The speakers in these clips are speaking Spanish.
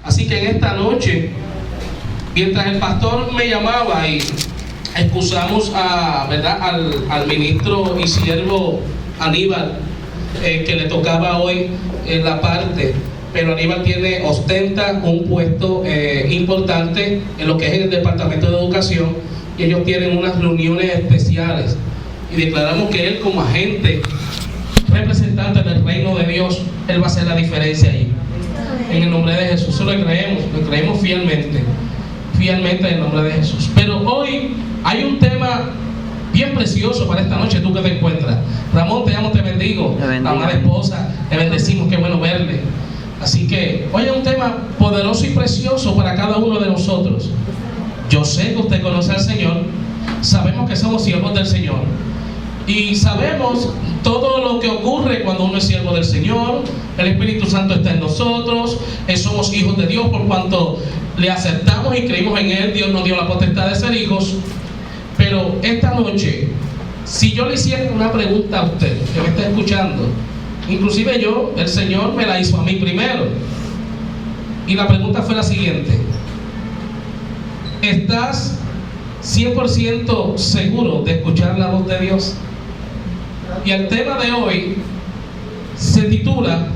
Así que en esta noche, mientras el pastor me llamaba y excusamos al ministro y siervo Aníbal, que le tocaba hoy en la parte, pero Aníbal ostenta un puesto importante en lo que es el Departamento de Educación, y ellos tienen unas reuniones especiales, y declaramos que él, como agente representante del reino de Dios, él va a hacer la diferencia ahí. En el nombre de Jesús, eso lo creemos fielmente en el nombre de Jesús. Pero hoy hay un tema bien precioso para esta noche. Tú que te encuentras, Ramón, te amo, te bendigo. La amada esposa, te bendecimos, qué bueno verle. Así que hoy hay un tema poderoso y precioso para cada uno de nosotros. Yo sé que usted conoce al Señor, sabemos que somos siervos del Señor, y sabemos todo lo que ocurre cuando uno es siervo del Señor. El Espíritu Santo está en nosotros, somos hijos de Dios por cuanto le aceptamos y creímos en Él. Dios nos dio la potestad de ser hijos. Pero esta noche, si yo le hiciera una pregunta a usted que me está escuchando, inclusive el Señor me la hizo a mí primero, y la pregunta fue la siguiente: ¿estás 100% seguro de escuchar la voz de Dios? Y el tema de hoy se titula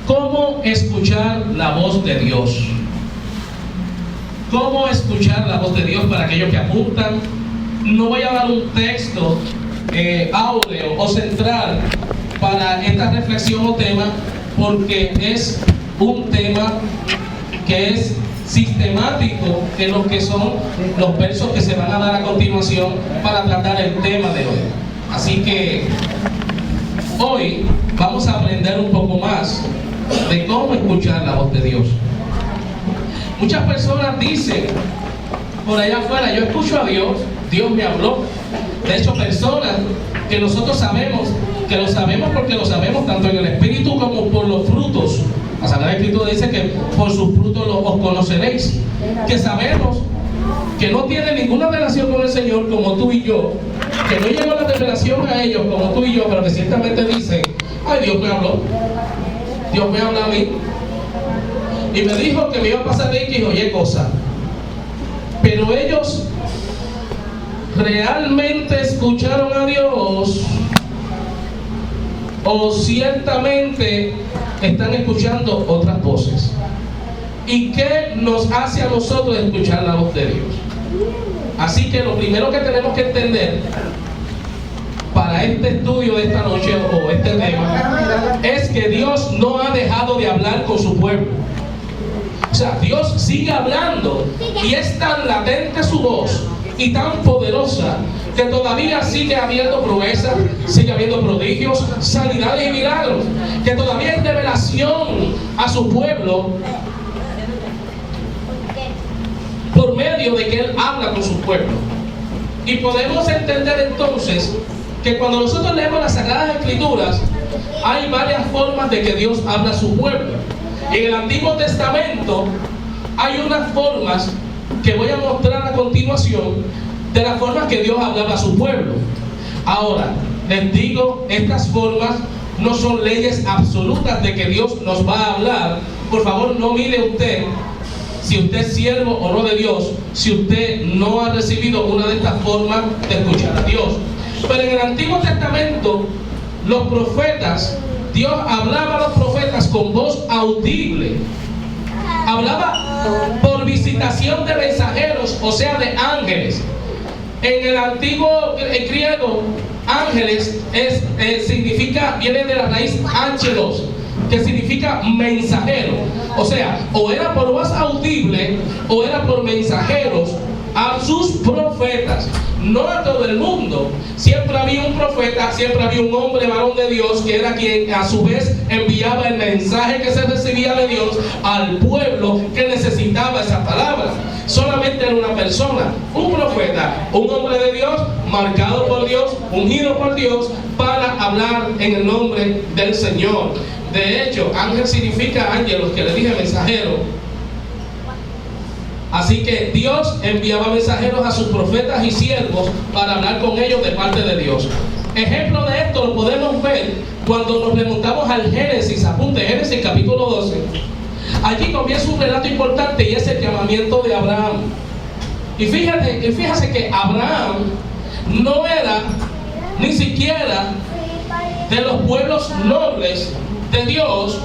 ¿cómo escuchar la voz de Dios? ¿Cómo escuchar la voz de Dios? Para aquellos que apuntan, no voy a dar un texto áureo o central para esta reflexión o tema, porque es un tema que es sistemático en lo que son los versos que se van a dar a continuación para tratar el tema de hoy. Así que hoy vamos a aprender un poco más de cómo escuchar la voz de Dios. Muchas personas dicen por allá afuera: yo escucho a Dios, Dios me habló. De hecho, personas que nosotros sabemos, que lo sabemos porque lo sabemos tanto en el Espíritu como por los frutos. La Sagrada Escritura dice que por sus frutos os conoceréis. Que sabemos que no tienen ninguna relación con el Señor como tú y yo, que no llegó la revelación a ellos como tú y yo, pero que ciertamente dicen: ay, Dios me habló, Dios me habla a mí y me dijo que me iba a pasar X o Y cosa. Pero ellos realmente escucharon a Dios, o ciertamente están escuchando otras voces. ¿Y qué nos hace a nosotros escuchar la voz de Dios? Así que lo primero que tenemos que entender para este estudio de esta noche o este tema es que Dios no ha dejado de hablar con su pueblo. O sea, Dios sigue hablando, y es tan latente su voz y tan poderosa que todavía sigue habiendo proezas, sigue habiendo prodigios, sanidades y milagros, que todavía hay revelación a su pueblo por medio de que Él habla con su pueblo. Y podemos entender entonces que cuando nosotros leemos las Sagradas Escrituras, hay varias formas de que Dios habla a su pueblo. En el Antiguo Testamento hay unas formas que voy a mostrar a continuación, de las formas que Dios hablaba a su pueblo. Ahora, les digo, estas formas no son leyes absolutas de que Dios nos va a hablar. Por favor, no mire usted si usted es siervo o no de Dios, si usted no ha recibido una de estas formas de escuchar a Dios. Pero en el Antiguo Testamento, los profetas, Dios hablaba a los profetas con voz audible. Hablaba por visitación de mensajeros, o sea, de ángeles. En el antiguo griego, ángeles viene de la raíz ángelos, que significa mensajero. O sea, o era por voz audible o era por mensajeros a sus profetas. No a todo el mundo. Siempre había un profeta, siempre había un hombre, varón de Dios, que era quien a su vez enviaba el mensaje que se recibía de Dios al pueblo que necesitaba esa palabra. Solamente era una persona, un profeta, un hombre de Dios, marcado por Dios, ungido por Dios, para hablar en el nombre del Señor. De hecho, ángel significa ángelos, que le dije mensajero. Así que Dios enviaba mensajeros a sus profetas y siervos para hablar con ellos de parte de Dios. Ejemplo de esto lo podemos ver cuando nos remontamos al Génesis. Apunte, Génesis capítulo 12. allí comienza un relato importante y es el llamamiento de Abraham. Y fíjese que Abraham no era ni siquiera de los pueblos nobles de Dios,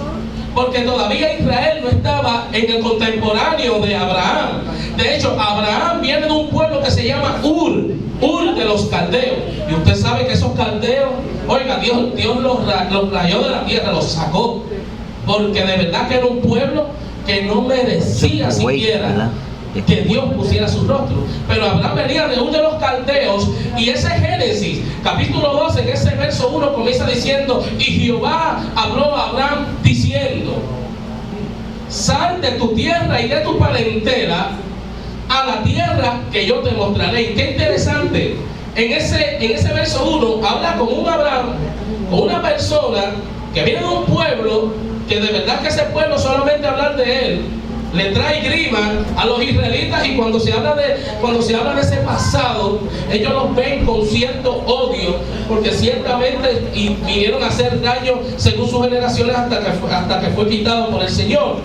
porque todavía Israel no estaba en el contemporáneo de Abraham. De hecho, Abraham viene de un pueblo que se llama Ur de los caldeos. Y usted sabe que esos caldeos, oiga, Dios los rayó de la tierra, los sacó, porque de verdad que era un pueblo que no merecía siquiera que Dios pusiera su rostro. Pero Abraham venía de Ur de los caldeos, y ese Génesis, capítulo 12, en ese verso 1 comienza diciendo: y Jehová habló a Abraham diciendo, sal de tu tierra y de tu parentela a la tierra que yo te mostraré. Y qué interesante, en ese verso 1 habla con un Abraham, con una persona que viene de un pueblo que de verdad que ese pueblo, solamente hablar de él le trae grima a los israelitas, y cuando se habla de ese pasado, ellos los ven con cierto odio, porque ciertamente vinieron a hacer daño según sus generaciones hasta que fue quitado por el Señor.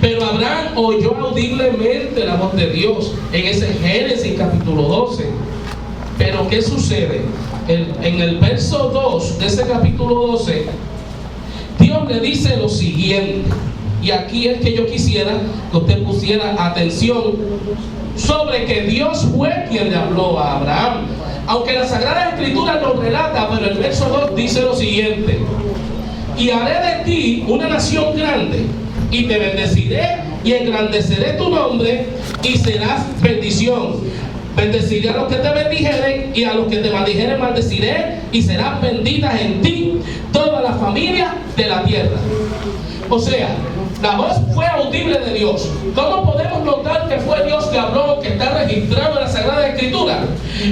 Pero Abraham oyó audiblemente la voz de Dios en ese Génesis capítulo 12. Pero ¿qué sucede? En el verso 2 de ese capítulo 12, Dios le dice lo siguiente. Y aquí es que yo quisiera que usted pusiera atención sobre que Dios fue quien le habló a Abraham. Aunque la Sagrada Escritura nos relata, pero el verso 2 dice lo siguiente: y haré de ti una nación grande, y te bendeciré y engrandeceré tu nombre, y serás bendición. Bendeciré a los que te bendijeren, y a los que te maldijeren maldeciré, y serán benditas en ti todas las familias de la tierra. O sea, la voz fue audible de Dios. ¿Cómo podemos notar que fue Dios que habló, que está registrado en la Sagrada Escritura?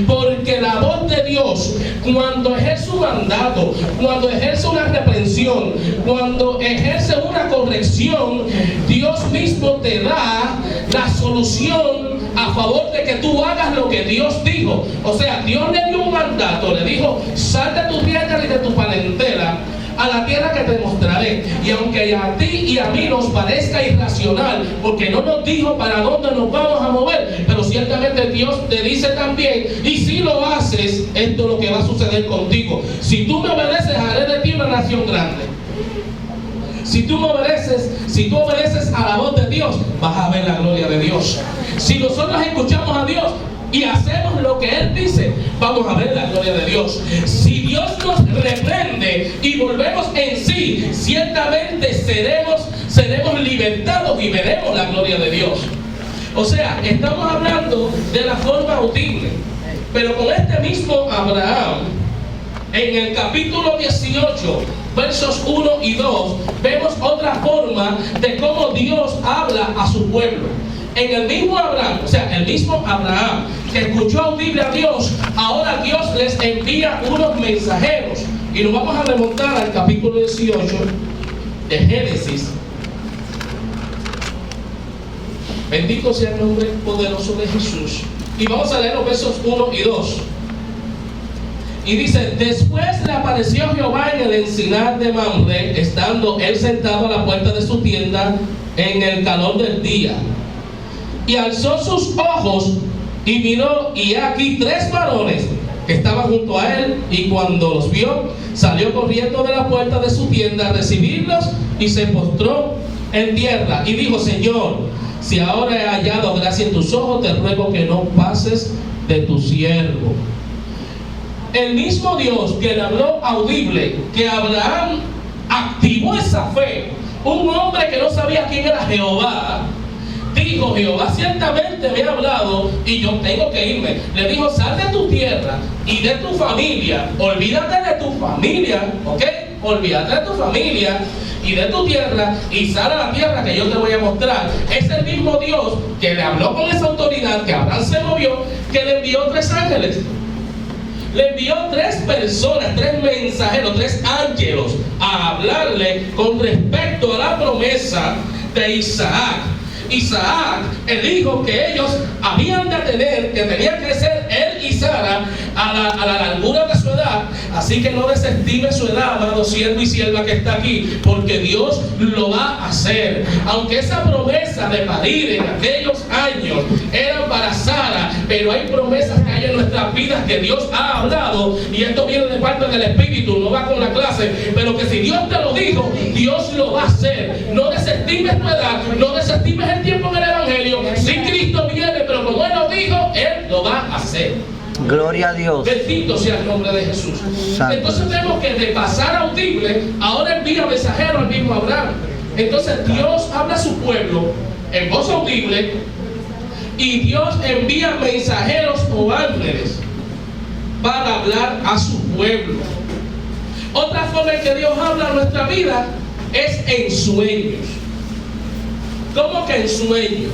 Porque la voz de Dios, cuando ejerce un mandato, cuando ejerce una reprensión, cuando ejerce una corrección, Dios mismo te da la solución a favor de que tú hagas lo que Dios dijo. O sea, Dios le dio un mandato, le dijo: sal de tu tierra y de tu parentela a la tierra que te mostraré. Y aunque a ti y a mí nos parezca irracional, porque no nos dijo para dónde nos vamos a mover, pero ciertamente Dios te dice también: y si lo haces, esto es lo que va a suceder contigo. Si tú me obedeces, haré de ti una nación grande. Si tú obedeces a la voz de Dios, vas a ver la gloria de Dios. Si nosotros escuchamos a Dios y hacemos lo que Él dice, vamos a ver la gloria de Dios. Si Dios nos reprende y volvemos en sí, ciertamente seremos libertados y veremos la gloria de Dios. O sea, estamos hablando de la forma audible. Pero con este mismo Abraham, en el capítulo 18, versos 1 y 2, vemos otra forma de cómo Dios habla a su pueblo. En el mismo Abraham, o sea, el mismo Abraham que escuchó audible a Dios, ahora Dios les envía unos mensajeros. Y nos vamos a remontar al capítulo 18 de Génesis. Bendito sea el nombre poderoso de Jesús. Y vamos a leer los versos 1 y 2. Y dice: después le apareció Jehová en el encinar de Mamre, estando él sentado a la puerta de su tienda en el calor del día. Y alzó sus ojos y miró, y aquí 3 varones que estaban junto a él, y cuando los vio, salió corriendo de la puerta de su tienda a recibirlos, y se postró en tierra, y dijo: Señor, si ahora he hallado gracia en tus ojos, te ruego que no pases de tu siervo. El mismo Dios que le habló audible, que Abraham activó esa fe, un hombre que no sabía quién era Jehová, dijo: Jehová ciertamente me ha hablado y yo tengo que irme. Le dijo: sal de tu tierra y de tu familia, olvídate de tu familia, ¿ok? Olvídate de tu familia y de tu tierra y sal a la tierra que yo te voy a mostrar. Es el mismo Dios que le habló con esa autoridad, que Abraham se movió, que le envió 3 ángeles. Le envió 3 personas, 3 mensajeros, 3 ángeles a hablarle con respecto a la promesa de Isaac. Isaac, el hijo que ellos habían de tener, que tenía que ser él y Sara a la largura de su edad, Así que no desestime su edad, amado siervo y sierva que está aquí, porque Dios lo va a hacer. Aunque esa promesa de parir en aquellos años era para Sara, pero hay promesas que hay en nuestras vidas que Dios ha hablado, y esto viene de parte del Espíritu, no va con la clase, pero que si Dios te lo dijo, Dios lo va a hacer. No desestimes tu edad, no desestimes el tiempo en el Evangelio. Si Cristo viene, pero como Él lo dijo, Él lo va a hacer. Gloria a Dios. Bendito sea el nombre de Jesús. Santo. Entonces vemos que de pasar audible, ahora envía mensajero al mismo Abraham. Entonces Dios habla a su pueblo en voz audible, y Dios envía mensajeros o ángeles para hablar a su pueblo. Otra forma en que Dios habla a nuestra vida es en sueños. ¿Cómo que en sueños?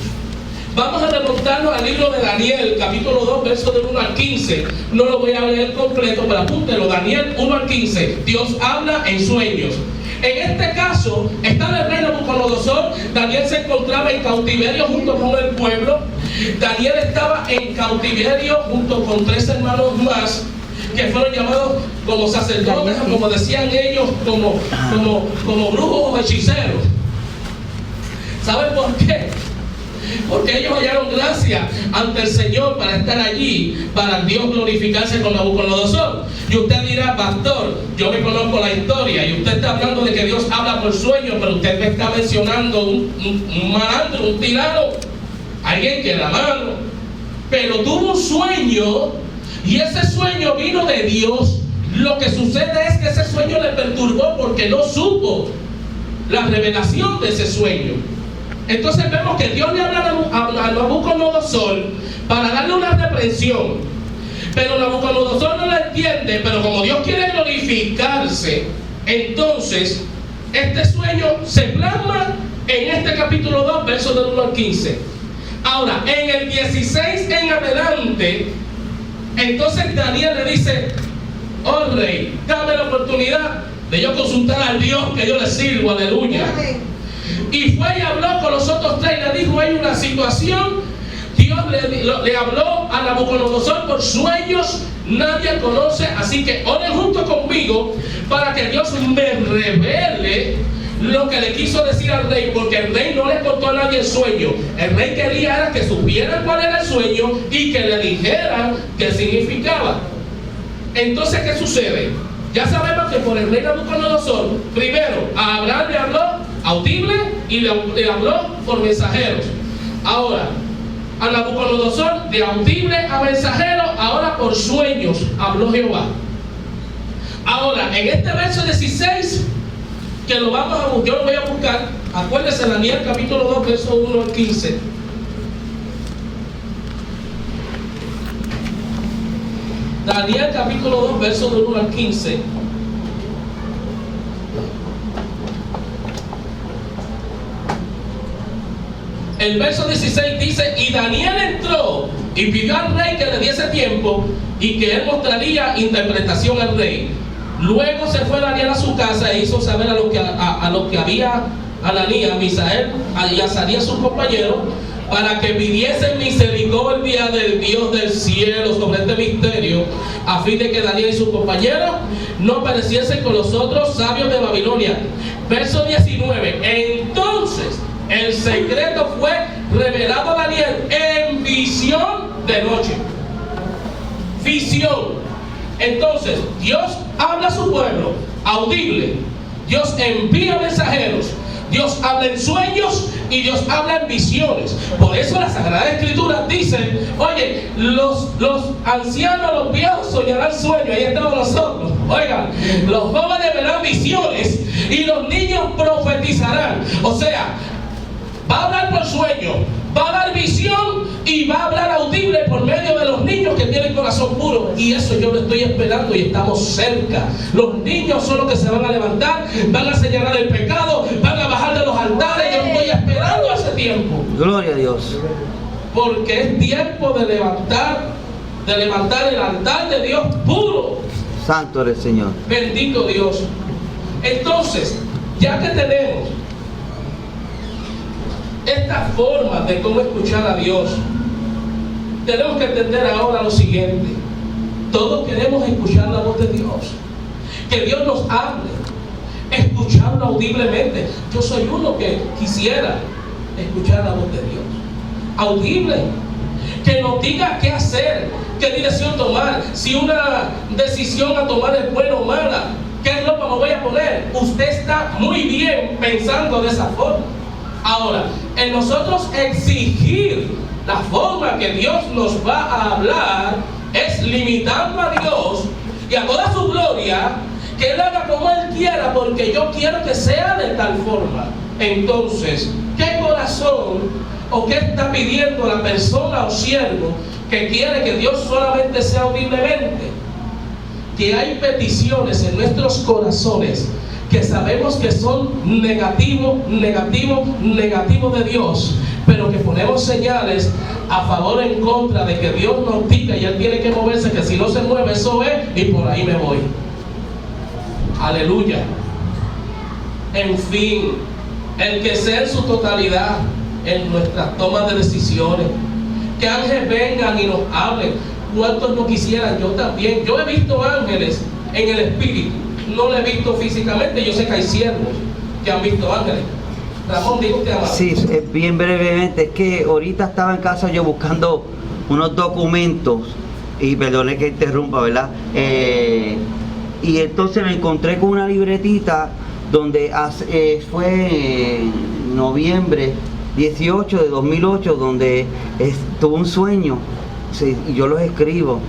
Vamos a remontarnos al libro de Daniel, capítulo 2, versos del 1 al 15. No lo voy a leer completo, pero apúntelo. Daniel 1 al 15. Dios habla en sueños. En este caso, está el rey Nabucodonosor. Daniel se encontraba en cautiverio junto con el pueblo. Daniel estaba en cautiverio junto con 3 hermanos más, que fueron llamados como sacerdotes, como decían ellos, como brujos o hechiceros. ¿Saben por qué? Porque ellos hallaron gracia ante el Señor para estar allí, para Dios glorificarse con Nabucodonosor. Y usted dirá, pastor, yo me conozco la historia, y usted está hablando de que Dios habla por sueños, pero usted me está mencionando un malandro, un tirano, alguien que era malo, pero tuvo un sueño, y ese sueño vino de Dios. Lo que sucede es que ese sueño le perturbó porque no supo la revelación de ese sueño. Entonces vemos que Dios le habla a Nabucodonosor para darle una reprensión, pero Nabucodonosor no lo entiende. Pero como Dios quiere glorificarse, entonces este sueño se plasma en este capítulo 2, versos del 1 al 15. Ahora, en el 16 en adelante, entonces Daniel le dice: oh rey, dame la oportunidad de yo consultar al Dios que yo le sirvo, aleluya. Y fue y habló con los otros 3, le dijo: hay una situación. Dios le habló a Nabucodonosor por sueños, nadie conoce, así que oren junto conmigo para que Dios me revele lo que le quiso decir al rey, porque el rey no le contó a nadie el sueño. El rey quería era que supieran cuál era el sueño y que le dijeran qué significaba. Entonces, ¿qué sucede? Ya sabemos que por el rey Nabucodonosor, primero a Abraham le habló audible y le habló por mensajeros. Ahora, a Nabucodonosor, de audible a mensajero, ahora por sueños habló Jehová. Ahora, en este verso 16, que yo lo voy a buscar, acuérdense, Daniel capítulo 2, verso 1 al 15. Daniel capítulo 2, verso del 1 al 15. El verso 16 dice: y Daniel entró y pidió al rey que le diese tiempo y que él mostraría interpretación al rey. Luego se fue Daniel a su casa e hizo saber a lo que había Ananías, Misael y Azarías sus compañeros, para que pidiesen misericordia del Dios del cielo sobre este misterio, a fin de que Daniel y sus compañeros no pereciesen con los otros sabios de Babilonia. Verso 19. Entonces el secreto fue revelado a Daniel en visión de noche. Visión. Entonces Dios habla a su pueblo audible, Dios envía mensajeros, Dios habla en sueños y Dios habla en visiones. Por eso la Sagrada Escritura dice: oye, los ancianos, los viejos soñarán sueños. Ahí estamos nosotros. Oigan, los jóvenes verán visiones y los niños profetizarán. O sea, va a hablar por sueño, va a dar visión y va a hablar audible por medio de los niños que tienen corazón puro. Y eso yo lo estoy esperando y estamos cerca. Los niños son los que se van a levantar, van a señalar el pecado, van a bajar de los altares. Yo estoy esperando ese tiempo. Gloria a Dios. Porque es tiempo de levantar el altar de Dios puro. Santo eres, Señor. Bendito Dios. Entonces, ya que tenemos esta forma de cómo escuchar a Dios, tenemos que entender ahora lo siguiente: todos queremos escuchar la voz de Dios. que Dios nos hable, escucharlo audiblemente. Yo soy uno que quisiera escuchar la voz de Dios, audible, que nos diga qué hacer, qué dirección tomar, si una decisión a tomar es buena o mala, qué ropa me voy a poner. Usted está muy bien pensando de esa forma. Ahora, en nosotros exigir la forma que Dios nos va a hablar es limitando a Dios y a toda su gloria, que Él haga como Él quiera, porque yo quiero que sea de tal forma. Entonces, ¿qué corazón o qué está pidiendo la persona o siervo que quiere que Dios solamente sea audiblemente? Que hay peticiones en nuestros corazones que sabemos que son negativos de Dios, pero que ponemos señales a favor o en contra de que Dios nos diga y Él tiene que moverse, que si no se mueve, eso es, y por ahí me voy. Aleluya. En fin, el que sea en su totalidad en nuestras tomas de decisiones, que ángeles vengan y nos hablen. ¿Cuántos no quisieran? Yo también. Yo he visto ángeles en el espíritu, no lo he visto físicamente. Yo sé que hay siervos que han visto ángeles. Ramón, digo usted, amado. Sí, bien brevemente, es que ahorita estaba en casa yo buscando unos documentos, y perdone que interrumpa, ¿verdad? Y entonces me encontré con una libretita donde fue en noviembre 18 de 2008, donde tuve un sueño, y yo los escribo,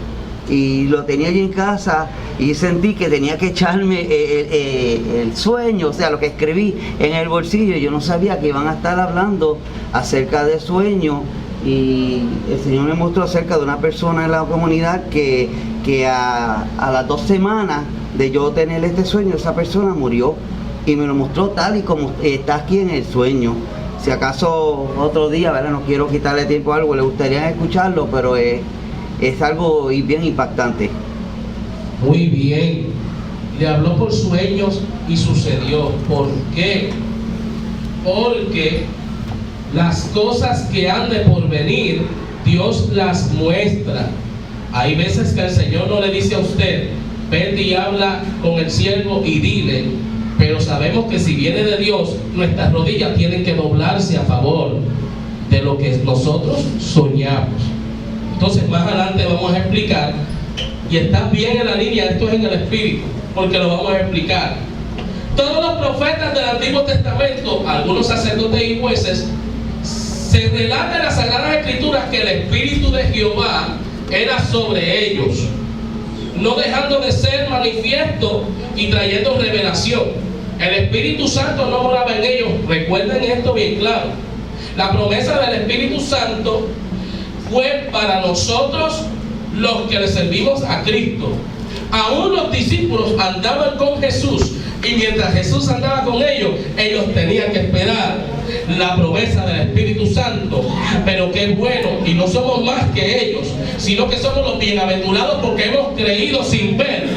y lo tenía allí en casa, y sentí que tenía que echarme el sueño, o sea, lo que escribí en el bolsillo. Yo no sabía que iban a estar hablando acerca de sueño, y el Señor me mostró acerca de una persona en la comunidad que a las 2 semanas de yo tener este sueño, esa persona murió, y me lo mostró tal y como está aquí en el sueño. Si acaso otro día, ¿verdad? No quiero quitarle tiempo a algo, le gustaría escucharlo, pero es algo bien impactante. Muy bien. Le habló por sueños y sucedió. ¿Por qué? Porque las cosas que han de por venir, Dios las muestra. Hay veces que el Señor no le dice a usted, vete y habla con el siervo y dile, pero sabemos que si viene de Dios, nuestras rodillas tienen que doblarse a favor de lo que nosotros soñamos. Entonces más adelante vamos a explicar, y está bien en la línea, esto es en el espíritu, porque lo vamos a explicar. Todos los profetas del Antiguo Testamento, algunos sacerdotes y jueces, se relata en las Sagradas Escrituras que el Espíritu de Jehová era sobre ellos, no dejando de ser manifiesto y trayendo revelación. El Espíritu Santo no moraba en ellos. Recuerden esto bien claro. La promesa del Espíritu Santo fue para nosotros los que le servimos a Cristo. Aún los discípulos andaban con Jesús, y mientras Jesús andaba con ellos, ellos tenían que esperar la promesa del Espíritu Santo. Pero qué bueno, y no somos más que ellos, sino que somos los bienaventurados porque hemos creído sin ver,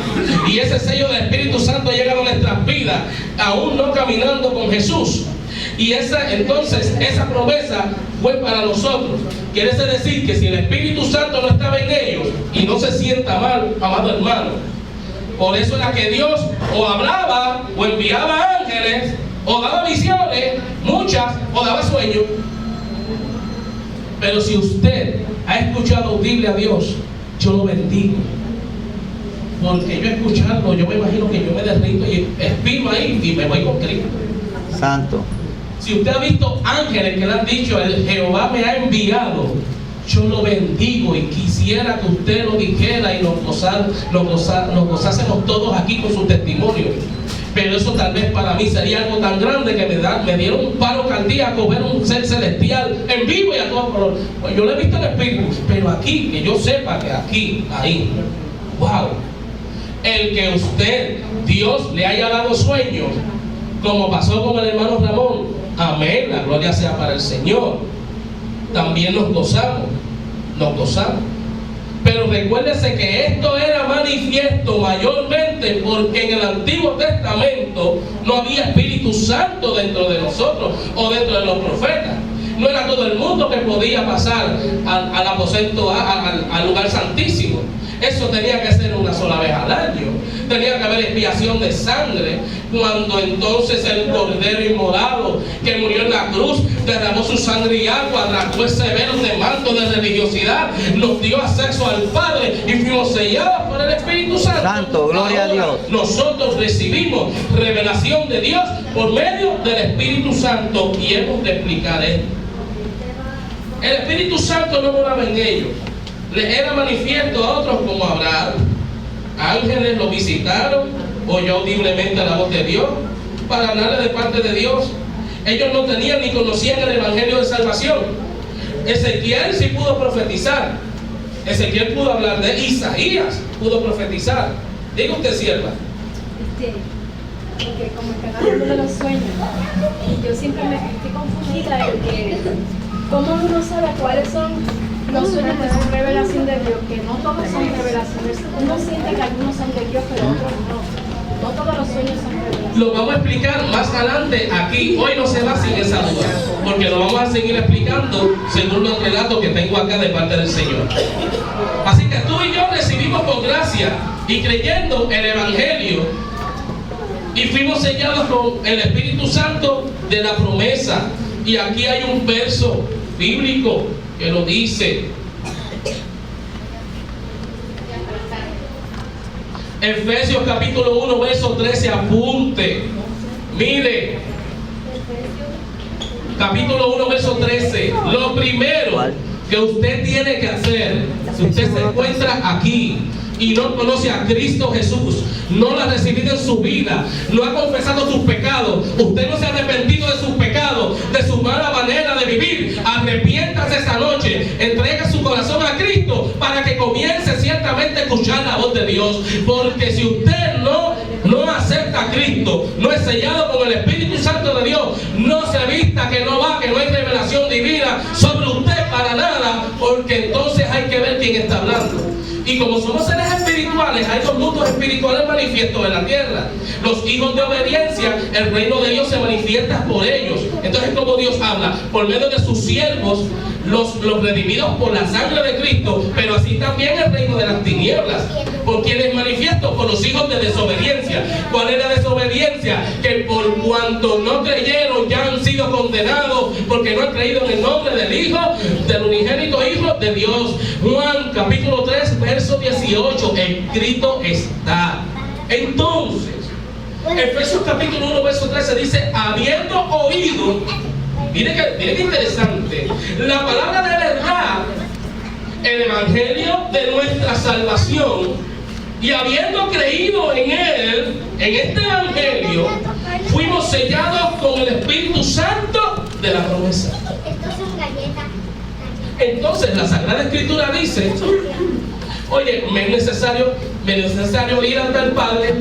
y ese sello del Espíritu Santo llega a nuestras vidas, aún no caminando con Jesús. Y entonces esa promesa fue para nosotros. Quiere decir que si el Espíritu Santo no estaba en ellos, y no se sienta mal, amado hermano, por eso era que Dios o hablaba o enviaba ángeles, o daba visiones, muchas, o daba sueños. Pero si usted ha escuchado audible a Dios, yo lo bendigo, porque yo escuchando, yo me imagino que yo me derrito y expiro ahí y me voy con Cristo. Santo. Si usted ha visto ángeles que le han dicho, el Jehová me ha enviado, yo lo bendigo, y quisiera que usted lo dijera y nos gozásemos todos aquí con su testimonio. Pero eso tal vez para mí sería algo tan grande que me dieron un paro cardíaco ver un ser celestial en vivo y a todo color. Pues yo lo he visto en espíritu, pero aquí, que yo sepa que aquí, ahí, wow. El que usted, Dios le haya dado sueños, como pasó con el hermano Ramón, amén, la gloria sea para el Señor. También nos gozamos. Pero recuérdese que esto era manifiesto mayormente porque en el Antiguo Testamento no había Espíritu Santo dentro de nosotros o dentro de los profetas. No era todo el mundo que podía pasar al aposento, al lugar santísimo. Eso tenía que ser una sola vez al año. Tenía que haber expiación de sangre. Cuando entonces el Cordero inmolado que murió en la cruz derramó su sangre y agua, arrancó ese velo de manto de religiosidad, nos dio acceso al Padre y fuimos sellados por el Espíritu Santo. Santo, gloria a Dios. Nosotros recibimos revelación de Dios por medio del Espíritu Santo y hemos de explicar esto. El Espíritu Santo no moraba en ellos, les era manifiesto a otros como Abraham. Ángeles lo visitaron, oyó audiblemente la voz de Dios para hablarle de parte de Dios. Ellos no tenían ni conocían el Evangelio de salvación. Ezequiel sí pudo profetizar. Ezequiel pudo hablar de Isaías, pudo profetizar. Diga usted, sierva. Porque como están hablando de los sueños, y yo siempre me estoy confundida en que cómo uno sabe cuáles son los sueños que son revelación de Dios, que no todos son revelaciones. Uno siente que algunos son de Dios, pero otros no. No todos los sueños son revelaciones. Lo vamos a explicar más adelante aquí. Hoy no se va sin esa duda, porque lo vamos a seguir explicando según los relatos que tengo acá de parte del Señor. Así que tú y yo recibimos por gracia y creyendo el Evangelio y fuimos sellados con el Espíritu Santo de la promesa. Y aquí hay un verso bíblico que lo dice. Efesios capítulo 1, verso 13, apunte. Mire. Capítulo 1, verso 13. Lo primero que usted tiene que hacer, si usted se encuentra aquí y no conoce a Cristo Jesús, no lo ha recibido en su vida, no ha confesado sus pecados, usted no se ha arrepentido de sus pecados, de su mala manera de vivir, arrepiéntase esta noche, entregue su corazón a Cristo para que comience ciertamente a escuchar la voz de Dios. Porque si usted no acepta a Cristo, no es sellado con el Espíritu Santo de Dios, no se vista que no va, que no hay revelación divina sobre usted para nada, porque entonces hay que ver quién está hablando. Y como somos seres espirituales, hay dos mundos espirituales manifiestos en la tierra. Los hijos de obediencia, el reino de Dios se manifiesta por ellos. Entonces, como Dios habla, por medio de sus siervos, los redimidos por la sangre de Cristo, pero así también el reino de las tinieblas, por quienes manifiesto, por los hijos de desobediencia. ¿Cuál es la desobediencia? Que por cuanto no creyeron, ya han sido condenados, porque no han creído en el nombre del Hijo, del unigénito Hijo de Dios. Juan capítulo 3, verso 18, escrito está. Entonces, Efesios capítulo 1, verso 13 dice, habiendo oído, mire que interesante, la palabra de verdad, el evangelio de nuestra salvación, y habiendo creído en él, en este evangelio, fuimos sellados con el Espíritu Santo de la promesa. Entonces la Sagrada Escritura dice, oye, me es necesario ir ante el Padre.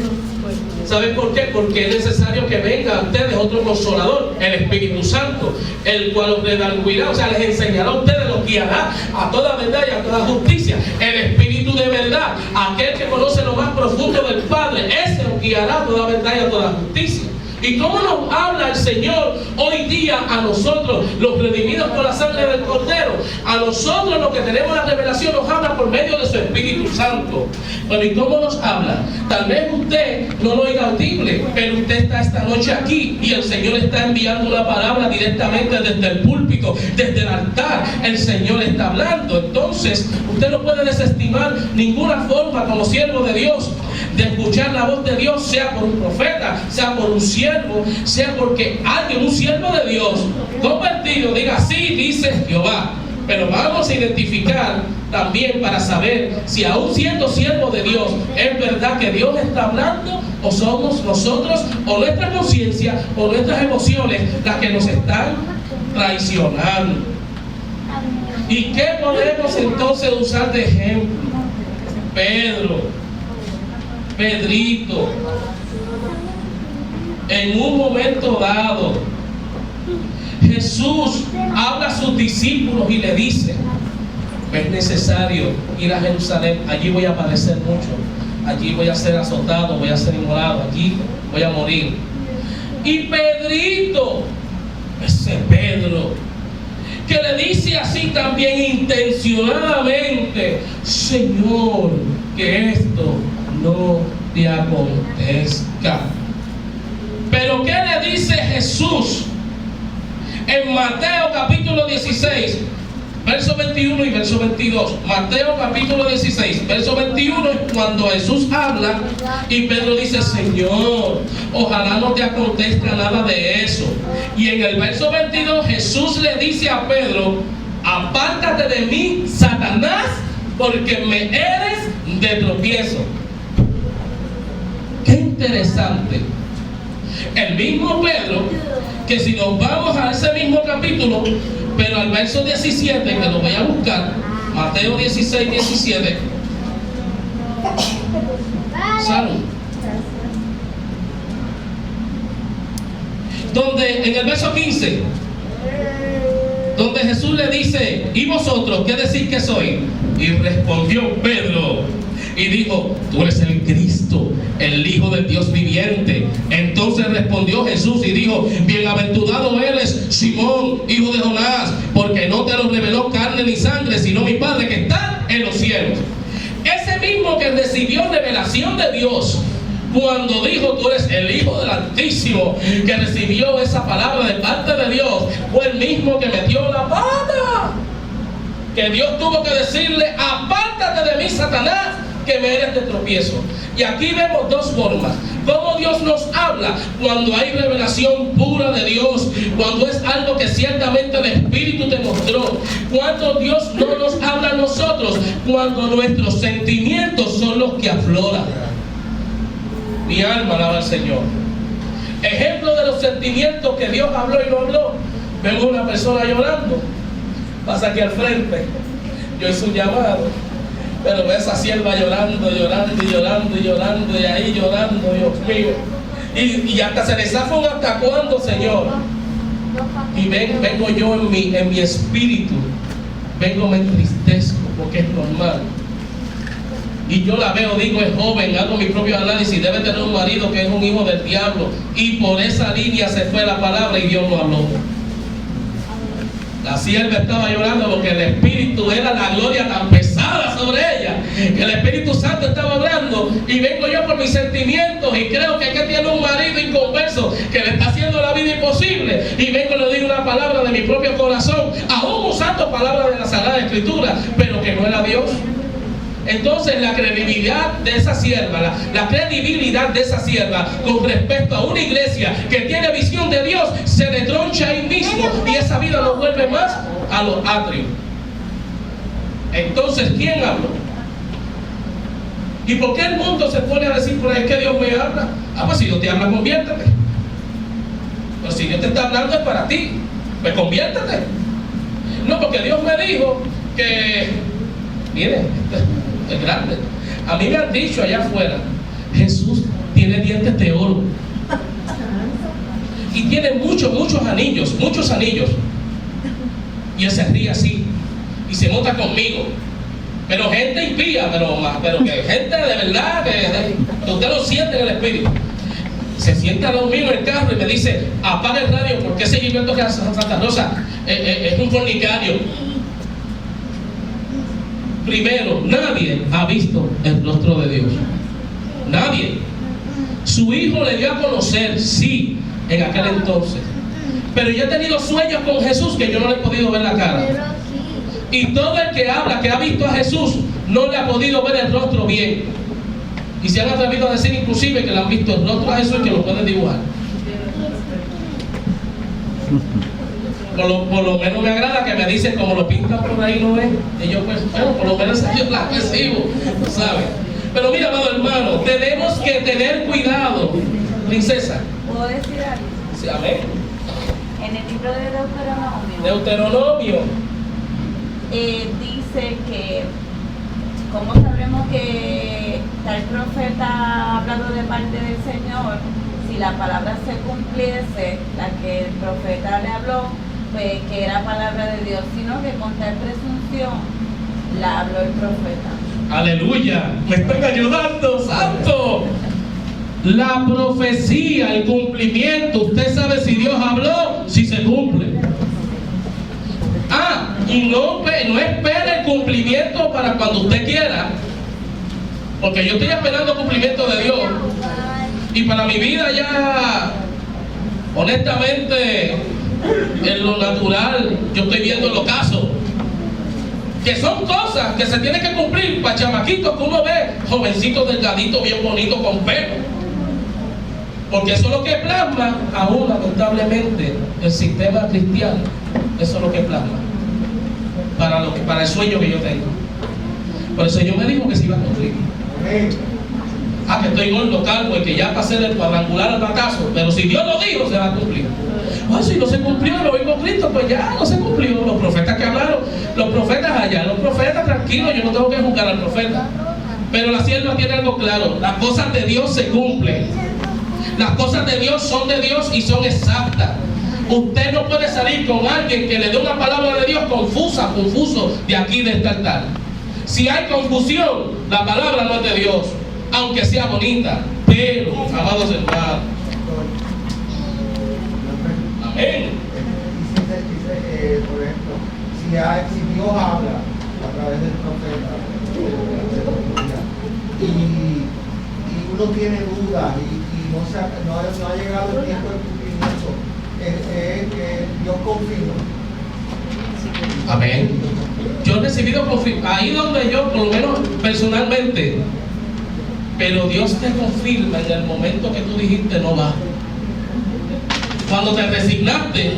¿Saben por qué? Porque es necesario que venga a ustedes otro consolador, el Espíritu Santo, el cual os redarguirá, o sea, les enseñará a ustedes, los guiará a toda verdad y a toda justicia. El Espíritu de verdad, aquel que conoce lo más profundo del Padre, ese os guiará a toda verdad y a toda justicia. ¿Y cómo nos habla el Señor hoy día a nosotros, los redimidos por la sangre del Cordero? A nosotros, los que tenemos la revelación, nos habla por medio de su Espíritu Santo. Pero ¿y cómo nos habla? Tal vez usted no lo oiga audible, pero usted está esta noche aquí y el Señor está enviando una palabra directamente desde el púlpito, desde el altar. El Señor está hablando. Entonces, usted no puede desestimar ninguna forma como siervo de Dios de escuchar la voz de Dios, sea por un profeta, sea por un siervo, sea porque alguien, un siervo de Dios convertido, diga sí, dice Jehová. Pero vamos a identificar también para saber si aún siendo siervo de Dios, es verdad que Dios está hablando, o somos nosotros, o nuestra conciencia, o nuestras emociones las que nos están traicionando. ¿Y qué podemos entonces usar de ejemplo? Pedrito, en un momento dado, Jesús habla a sus discípulos y le dice, es necesario ir a Jerusalén, allí voy a padecer mucho, allí voy a ser azotado, voy a ser inmolado, allí voy a morir. Y Pedrito, ese Pedro, que le dice así también intencionadamente: Señor, que esto no te acontezca. Pero ¿qué le dice Jesús en Mateo capítulo 16, verso 21 y verso 22? Mateo capítulo 16, verso 21 es cuando Jesús habla y Pedro dice: Señor, ojalá no te acontezca nada de eso. Y en el verso 22 Jesús le dice a Pedro: apártate de mí, Satanás, porque me eres de tropiezo. Qué interesante. El mismo Pedro, que si nos vamos a ese mismo capítulo, pero al verso 17, que lo voy a buscar, Mateo 16, 17. Salud. Donde en el verso 15, donde Jesús le dice: ¿y vosotros qué decís que soy? Y respondió Pedro y dijo: tú eres el Cristo, el Hijo del Dios viviente. Entonces respondió Jesús y dijo: bienaventurado eres, Simón, hijo de Jonás, porque no te lo reveló carne ni sangre, sino mi Padre que está en los cielos. Ese mismo que recibió revelación de Dios cuando dijo: tú eres el Hijo del Altísimo, que recibió esa palabra de parte de Dios, fue el mismo que metió la pata, que Dios tuvo que decirle: apártate de mí, Satanás, que me eres de tropiezo. Y aquí vemos dos formas: cómo Dios nos habla cuando hay revelación pura de Dios, cuando es algo que ciertamente el Espíritu te mostró. Cuando Dios no nos habla a nosotros, cuando nuestros sentimientos son los que afloran. Mi alma alaba al Señor. Ejemplo de los sentimientos que Dios habló y no habló: vemos una persona llorando, pasa aquí al frente, yo hice un llamado, pero ve esa sierva llorando, llorando y llorando y llorando, y ahí llorando, Dios mío, y hasta se le zafan: ¿hasta cuándo, Señor? Y vengo yo en mi espíritu, me entristezco, porque es normal. Y yo la veo, digo, es joven, hago mi propio análisis, debe tener un marido que es un hijo del diablo, y por esa línea se fue la palabra y Dios no habló. La sierva estaba llorando porque el Espíritu era la gloria tan pesada sobre ella, que el Espíritu Santo estaba hablando, y vengo yo por mis sentimientos y creo que tiene un marido inconverso que le está haciendo la vida imposible, y vengo y le digo una palabra de mi propio corazón, aún usando palabras de la Sagrada Escritura, pero que no era Dios. Entonces la credibilidad de esa sierva, la credibilidad de esa sierva con respecto a una iglesia que tiene visión de Dios, se detroncha ahí mismo, y esa vida no vuelve más a los atrios. Entonces, ¿quién habló? ¿Y por qué el mundo se pone a decir por ahí que Dios me habla? Pues si Dios te habla, conviértete. Pero si Dios te está hablando es para ti, pues conviértete. No, porque Dios me dijo que, miren, es grande. A mí me han dicho allá afuera: Jesús tiene dientes de oro y tiene muchos anillos, y él se ríe así y se monta conmigo. Pero gente impía, pero que gente de verdad, que usted lo siente en el espíritu. Se sienta al lado mío en el carro y me dice: apaga el radio, porque ese Gilberto Santa Rosa es un fornicario. Primero, nadie ha visto el rostro de Dios. Nadie. Su hijo le dio a conocer, sí, en aquel entonces. Pero yo he tenido sueños con Jesús que yo no le he podido ver la cara. Y todo el que habla, que ha visto a Jesús, no le ha podido ver el rostro bien. Y se han atrevido a decir inclusive que le han visto el rostro a Jesús y que lo pueden dibujar. Por lo menos me agrada que me dicen como lo pintan por ahí, ¿no ven? Y yo, pues, bueno, por lo menos yo la recibo, ¿sabes? Pero mira, amado hermano, tenemos que tener cuidado. Princesa, ¿Puedo decir algo? sí, amén. En el libro de Deuteronomio dice que, ¿cómo sabremos que tal profeta ha hablado de parte del Señor? Si la palabra se cumpliese, la que el profeta le habló, pues que era palabra de Dios, sino que con tal presunción la habló el profeta. Aleluya, me están ayudando, santo. La profecía, el cumplimiento, usted sabe si Dios habló, si se cumple. Y no espere el cumplimiento para cuando usted quiera, porque yo estoy esperando el cumplimiento de Dios. Y para mi vida ya, honestamente, en lo natural, yo estoy viendo el ocaso, que son cosas que se tienen que cumplir para chamaquitos que uno ve, jovencitos delgaditos, bien bonitos, con pelo. Porque eso es lo que plasma, aún lamentablemente, el sistema cristiano. Eso es lo que plasma para el sueño que yo tengo. Pero el Señor me dijo que se iba a cumplir. Que estoy gordo, calvo y que ya pasé del cuadrangular al batazo. Pero si Dios lo dijo, se va a cumplir. Si no se cumplió, lo oigo Cristo, pues ya no se cumplió. Los profetas que hablaron, los profetas allá, los profetas tranquilos, yo no tengo que juzgar al profeta. Pero la sierva tiene algo claro: las cosas de Dios se cumplen. Las cosas de Dios son de Dios y son exactas. Usted no puede salir con alguien que le dé una palabra de Dios confuso de aquí de este altar. Si hay confusión, la palabra no es de Dios, aunque sea bonita. Pero, amados hermanos, amén. Dice, por ejemplo, si Dios habla a través del profeta y uno tiene dudas y no ha llegado el tiempo de cumplimiento, Dios confirma. Amén. Yo he recibido ahí donde yo, por lo menos personalmente, pero Dios te confirma en el momento que tú dijiste no va. Cuando te resignaste,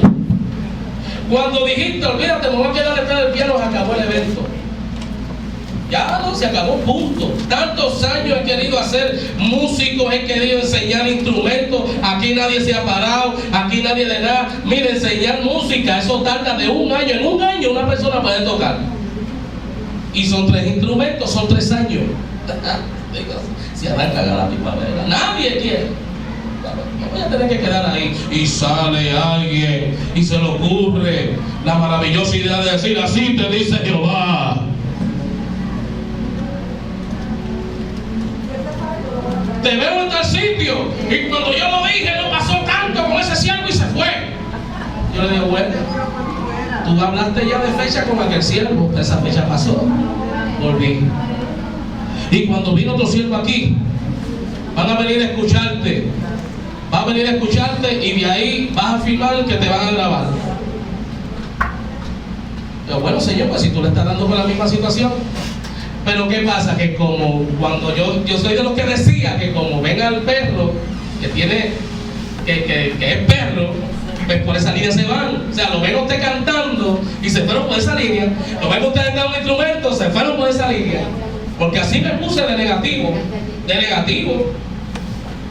cuando dijiste olvídate, me voy a quedar detrás del piano, se acabó el evento. Ya no, se acabó, punto. Tantos años he querido hacer músicos, he querido enseñar instrumentos, aquí nadie se ha parado, aquí nadie le da. Mire, enseñar música, eso tarda de un año. En un año una persona puede tocar. Y son 3 instrumentos, son 3 años. Si arranca la primavera, nadie quiere. No voy a tener que quedar ahí. Y sale alguien y se le ocurre la maravillosa idea de decir: así te dice Jehová. Te veo en tal sitio, y cuando yo lo dije no pasó tanto con ese siervo y se fue. Yo le digo: bueno, tú hablaste ya de fecha con aquel siervo, esa fecha pasó, volví. Y cuando vino otro siervo aquí, van a venir a escucharte, va a venir a escucharte y de ahí vas a afirmar que te van a grabar. Yo: bueno, Señor, pues si tú le estás dando con la misma situación. Pero ¿qué pasa? Que como cuando yo soy de los que decía que como venga el perro que tiene, que es perro, pues por esa línea se van. O sea, lo ven usted cantando y se fueron por esa línea. Lo ven ustedes dando un instrumento, se fueron por esa línea. Porque así me puse de negativo.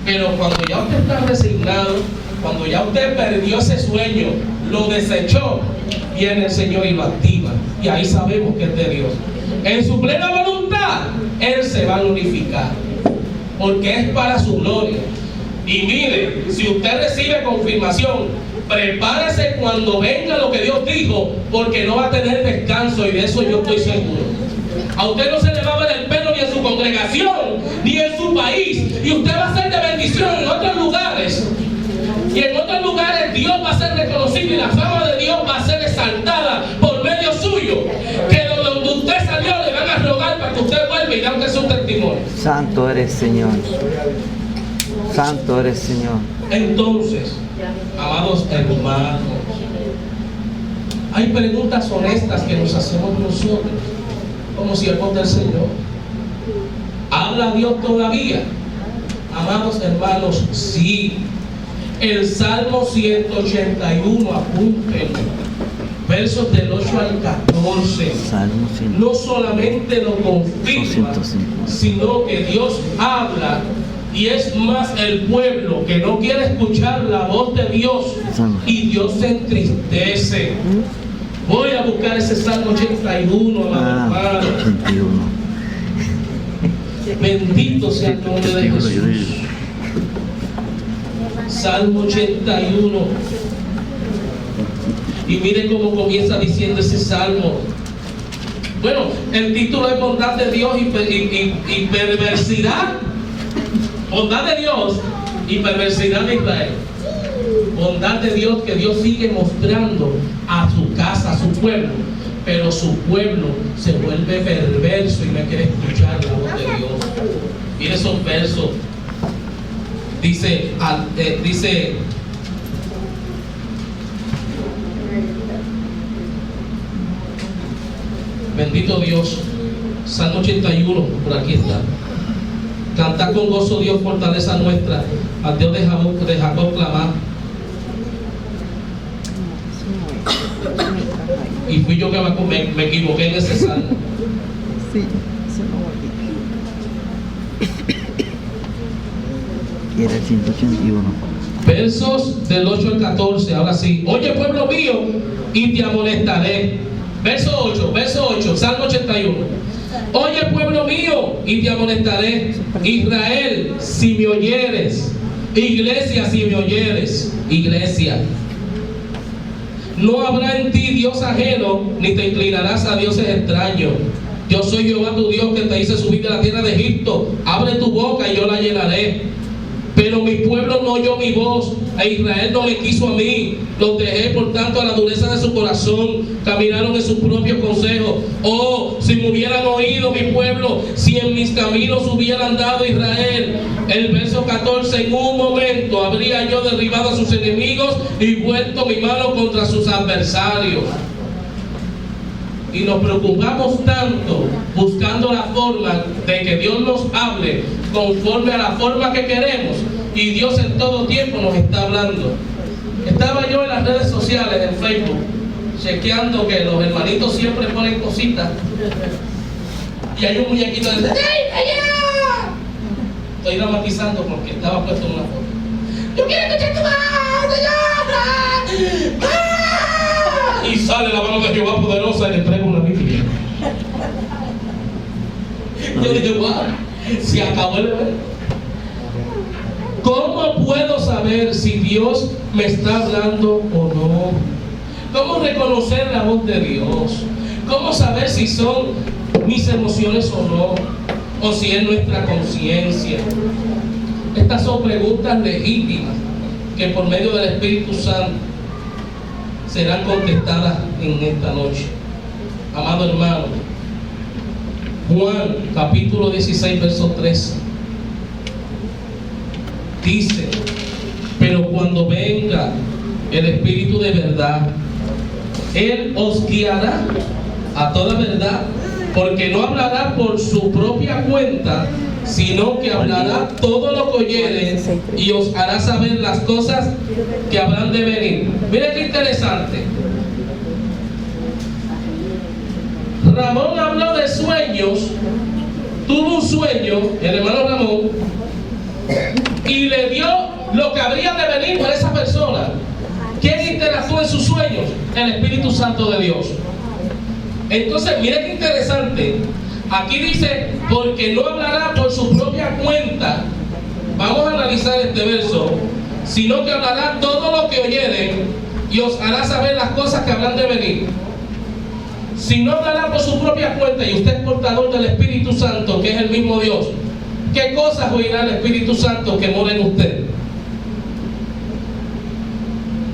Pero cuando ya usted está resignado, cuando ya usted perdió ese sueño, lo desechó, viene el Señor y lo activa. Y ahí sabemos que es de Dios. En su plena voluntad, Él se va a glorificar, porque es para su gloria. Y mire, si usted recibe confirmación, prepárese cuando venga lo que Dios dijo, porque no va a tener descanso, y de eso yo estoy seguro. A usted no se le va a ver el pelo ni en su congregación, ni en su país, y usted va a ser de bendición en otros lugares. Y en otros lugares Dios va a ser reconocido y la fama de Dios va a ser exaltada por medio suyo. Que donde usted salió le van a rogar para que usted vuelva y dé aunque sea un testimonio. Santo eres, Señor. Santo eres, Señor. Entonces, amados hermanos, hay preguntas honestas que nos hacemos nosotros como siervos del Señor. ¿Habla Dios todavía? Amados hermanos, sí. El Salmo 181, apúntenlo, versos del 8 al 14, no solamente lo confirma, sino que Dios habla, y es más el pueblo que no quiere escuchar la voz de Dios, y Dios se entristece. Voy a buscar ese Salmo 81, amado hermano. Bendito sea el nombre de Jesús. Salmo 81. Y miren cómo comienza diciendo ese salmo. Bueno, el título es bondad de Dios y perversidad. Bondad de Dios y perversidad de Israel. Bondad de Dios que Dios sigue mostrando a su casa, a su pueblo. pero su pueblo se vuelve perverso y no quiere escuchar la voz de Dios. Mire esos versos. Dice bendito Dios, Salmo 81, por aquí está. Cantad con gozo, Dios, fortaleza nuestra, al Dios de Jacob clamad. Y fui yo que me equivoqué en ese salmo. Sí, eso no va. Era el 181. Versos del 8 al 14, ahora sí. Oye, pueblo mío, y te amonestaré. Verso 8, Salmo 81. Oye, pueblo mío, y te amonestaré. Israel, si me oyeres. Iglesia, si me oyeres. Iglesia. No habrá en ti Dios ajeno, ni te inclinarás a dioses extraños. Yo soy Jehová tu Dios, que te hice subir de la tierra de Egipto. Abre tu boca y yo la llenaré. Pero mi pueblo no oyó mi voz, e Israel no me quiso a mí. Los dejé por tanto a la dureza de su corazón, caminaron en sus propios consejos. Oh, si me hubieran oído mi pueblo, si en mis caminos hubiera andado Israel. El verso 14, en un momento habría yo derribado a sus enemigos y vuelto mi mano contra sus adversarios. Y nos preocupamos tanto buscando la forma de que Dios nos hable conforme a la forma que queremos, y Dios en todo tiempo nos está hablando. Estaba yo en las redes sociales, en Facebook, chequeando que los hermanitos siempre ponen cositas, y hay un muñequito de estoy dramatizando porque estaba puesto en una foto. Yo quiero escuchar tu voz, Señor. Y sale la mano de Jehová poderosa y le entrega una Biblia. Yo dije, wow, se acabó el bebé. ¿Cómo puedo saber si Dios me está hablando o no? ¿Cómo reconocer la voz de Dios? ¿Cómo saber si son mis emociones o no? ¿O si es nuestra conciencia? Estas son preguntas legítimas que por medio del Espíritu Santo serán contestadas en esta noche. Amado hermano, Juan capítulo 16 verso 3 dice: pero cuando venga el Espíritu de verdad, Él os guiará a toda verdad, porque no hablará por su propia cuenta, sino que hablará todo lo que oyere y os hará saber las cosas que habrán de venir. Miren qué interesante. Ramón habló de sueños, tuvo un sueño, el hermano Ramón, y le dio lo que habría de venir por esa persona. ¿Quién interactuó en sus sueños? El Espíritu Santo de Dios. Entonces, miren qué interesante. Aquí dice, porque no hablará por su propia cuenta. Vamos a analizar este verso. Sino que hablará todo lo que oyeren y os hará saber las cosas que habrán de venir. Si no hablará por su propia cuenta y usted es portador del Espíritu Santo, que es el mismo Dios, ¿qué cosas oirá el Espíritu Santo que mora en usted?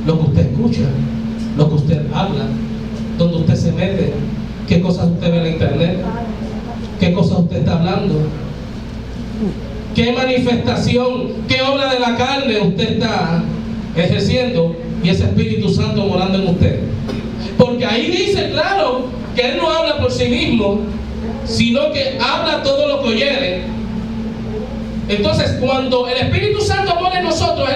Lo que usted escucha, lo que usted habla, donde usted se mete, qué cosas usted ve en la internet, qué cosas usted está hablando, qué manifestación, qué obra de la carne usted está ejerciendo y ese Espíritu Santo morando en usted. Porque ahí dice claro que Él no habla por sí mismo, sino que habla todo lo que oyere. Entonces, cuando el Espíritu Santo mora en nosotros,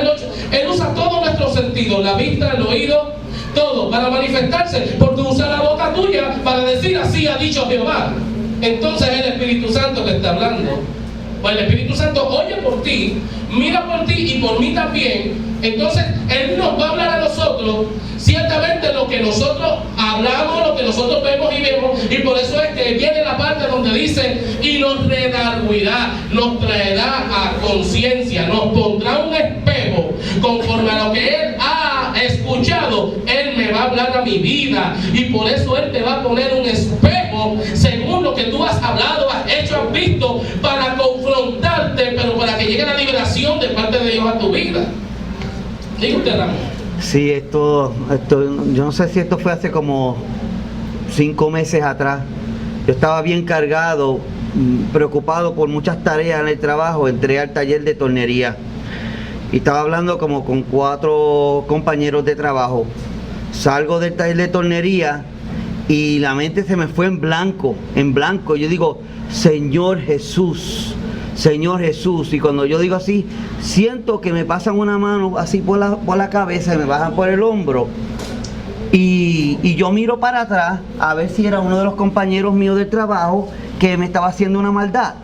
Él usa todos nuestros sentidos, la vista, el oído, todo, para manifestarse, porque usa la boca tuya para decir así ha dicho Jehová. Entonces es el Espíritu Santo que está hablando. Pues el Espíritu Santo oye por ti, mira por ti y por mí también. Entonces Él nos va a hablar a nosotros, ciertamente lo que nosotros hablamos, lo que nosotros vemos y vemos, y por eso es que viene la parte donde dice, y nos redarguirá, nos traerá a conciencia, nos pondrá un espejo, conforme a lo que Él ha escuchado, Él me va a hablar a mi vida, y por eso Él te va a poner un espejo, según lo que tú has hablado, has hecho, has visto, para confrontarte, pero para que llegue la liberación de parte de Dios a tu vida. Diga usted, Ramón. Sí, esto, yo no sé si esto fue hace como 5 meses atrás. Yo estaba bien cargado, preocupado por muchas tareas en el trabajo. Entré al taller de tornería y estaba hablando como con 4 compañeros de trabajo. Salgo del taller de tornería y la mente se me fue en blanco. Yo digo, Señor Jesús, y cuando yo digo así, siento que me pasan una mano así por la cabeza y me bajan por el hombro. Y yo miro para atrás a ver si era uno de los compañeros míos del trabajo que me estaba haciendo una maldad.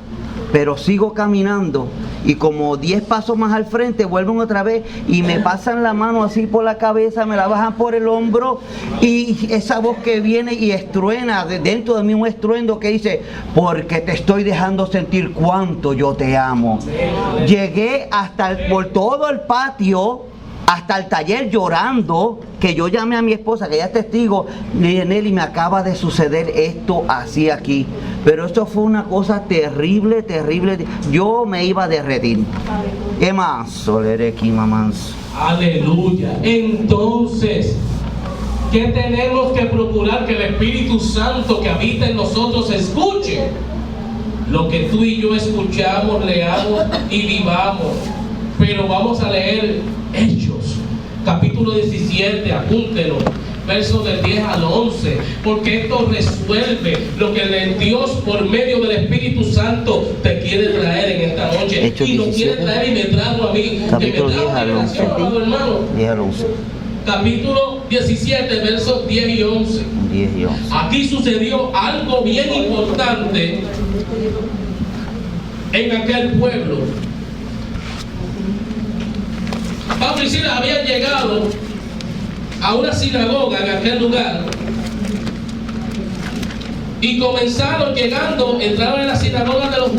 Pero sigo caminando y como 10 pasos más al frente vuelven otra vez y me pasan la mano así por la cabeza, me la bajan por el hombro y esa voz que viene y estruena dentro de mí, un estruendo que dice, porque te estoy dejando sentir cuánto yo te amo. Llegué por todo el patio, hasta el taller llorando, que yo llamé a mi esposa, que ella es testigo, Nelly, me acaba de suceder esto así aquí. Pero esto fue una cosa terrible. Yo me iba a derretir. ¿Qué más? Solereki mamans. Aleluya. Entonces, ¿qué tenemos que procurar? Que el Espíritu Santo que habita en nosotros escuche lo que tú y yo escuchamos, leamos y vivamos. Pero vamos a leer Hechos, capítulo 17, apúntelo, versos del 10 al 11, porque esto resuelve lo que el Dios por medio del Espíritu Santo te quiere traer en esta noche. Hechos y nos 17, quiere traer y me trajo a mí, capítulo que me trajo 10 al 11. amado hermano. 10 al 11. Capítulo 17, versos 10 y 11. 10 y 11. Aquí sucedió algo bien importante en aquel pueblo. Pablo y Silas habían llegado a una sinagoga en aquel lugar y comenzaron entraron en la sinagoga de los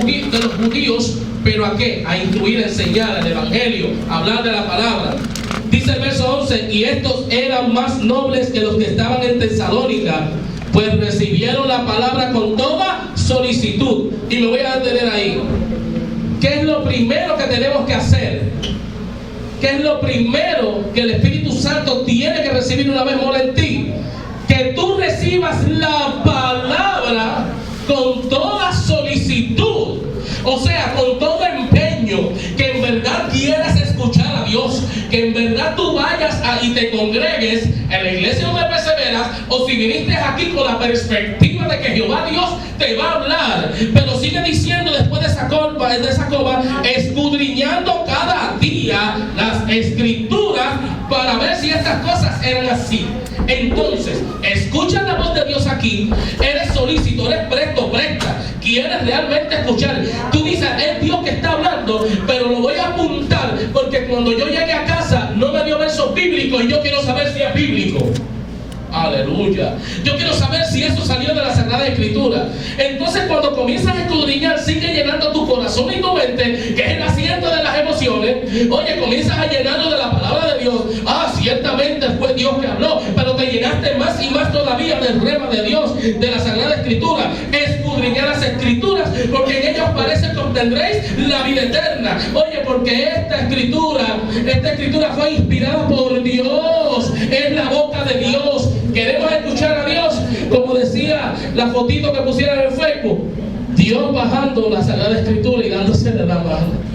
judíos, pero ¿a qué? A instruir, a enseñar el evangelio, a hablar de la palabra. Dice el verso 11, y estos eran más nobles que los que estaban en Tesalónica, pues recibieron la palabra con toda solicitud. Y me voy a detener ahí. ¿Qué es lo primero que tenemos que hacer? ¿Qué es lo primero que el Espíritu Santo tiene que recibir una vez mora en ti? Que tú recibas la palabra con toda solicitud, o sea, con todo empeño, que en verdad quieras escuchar a Dios, que en verdad tú vayas y te congregues en la iglesia donde perseveras, o si viniste aquí con la perspectiva de que Jehová Dios te va a hablar, pero sigue diciendo después de esa copa, escudriñando cada día las escrituras para ver si estas cosas eran así. Entonces, escucha la voz de Dios aquí, eres solícito, eres presta, quieres realmente escuchar. Tú dices, es Dios que está hablando, pero lo voy a apuntar porque cuando yo llegue a casa no me dio versos bíblicos y yo quiero saber si es bíblico. Aleluya. Yo quiero saber si eso salió de la Sagrada Escritura. Entonces, cuando comienzas a escudriñar, sigue llenando tu corazón y tu mente, que es el asiento de las emociones. Oye, comienzas a llenarlo de la palabra de Dios. Ciertamente fue Dios que habló, pero te llenaste más y más todavía del rema de Dios, de la Sagrada Escritura. Escudriñar las Escrituras, porque en ellas parece que obtendréis la vida eterna. Oye, porque esta escritura fue inspirada por Dios, es la boca de Dios. Queremos escuchar a Dios, como decía la fotito que pusieron en el Facebook, Dios bajando la Sagrada Escritura y dándose de la mano.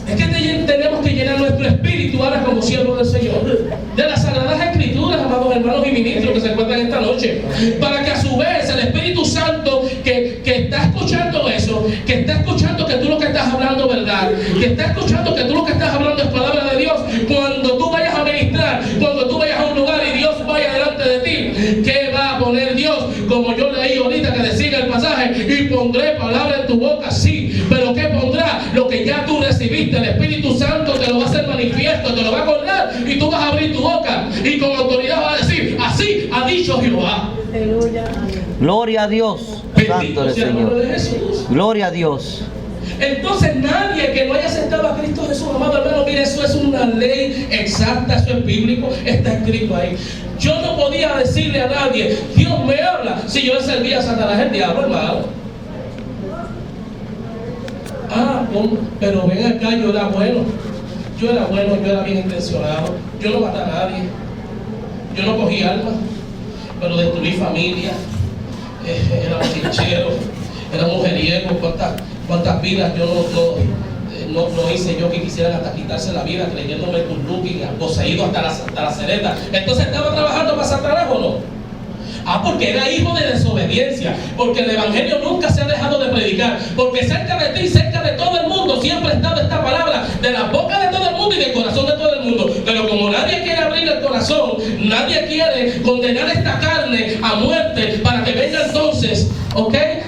Es que tenemos que llenar nuestro espíritu ahora como siervos del Señor de las Sagradas Escrituras, amados hermanos y ministros que se encuentran esta noche, para que a su vez el Espíritu Santo que está escuchando eso, que está escuchando que tú lo que estás hablando es verdad, que está escuchando que tú lo que estás hablando es palabra de Dios, cuando tú vayas a ministrar, cuando tú vayas a un lugar y Dios vaya delante de ti, ¿qué va a poner Dios? Como yo leí ahorita que decía el pasaje, y pondré palabra en tu boca, sí, pero ¿qué pondrá? Lo que ya tú recibiste. El Espíritu Santo te lo va a hacer manifiesto, te lo va a acordar y tú vas a abrir tu boca y con autoridad vas a decir, así ha dicho Jehová. Aleluya. Gloria a Dios. Santo el Señor. Gloria a Dios. Entonces nadie que no haya aceptado a Cristo Jesús, amado hermano, mire, eso es una ley exacta, eso es bíblico, está escrito ahí. Yo no podía decirle a nadie, Dios me habla, si yo le servía a Satanás, el diablo, hermano. Pero ven acá, yo era bueno, yo era bien intencionado, yo no maté a nadie, yo no cogí armas. pero destruí familia, era bochinchero, era mujeriego. ¿Cuántas vidas yo no hice yo que quisieran hasta quitarse la vida creyéndome curluqui, poseído hasta la cereta? Entonces, ¿estaba trabajando para Satanás o no? Porque era hijo de desobediencia, porque el evangelio nunca se ha dejado de predicar, porque cerca de ti, cerca de todo el mundo siempre ha estado esta palabra, de la boca de todo el mundo y del corazón de todo el mundo. Pero como nadie quiere abrir el corazón, nadie quiere condenar esta carne a muerte para que venga entonces,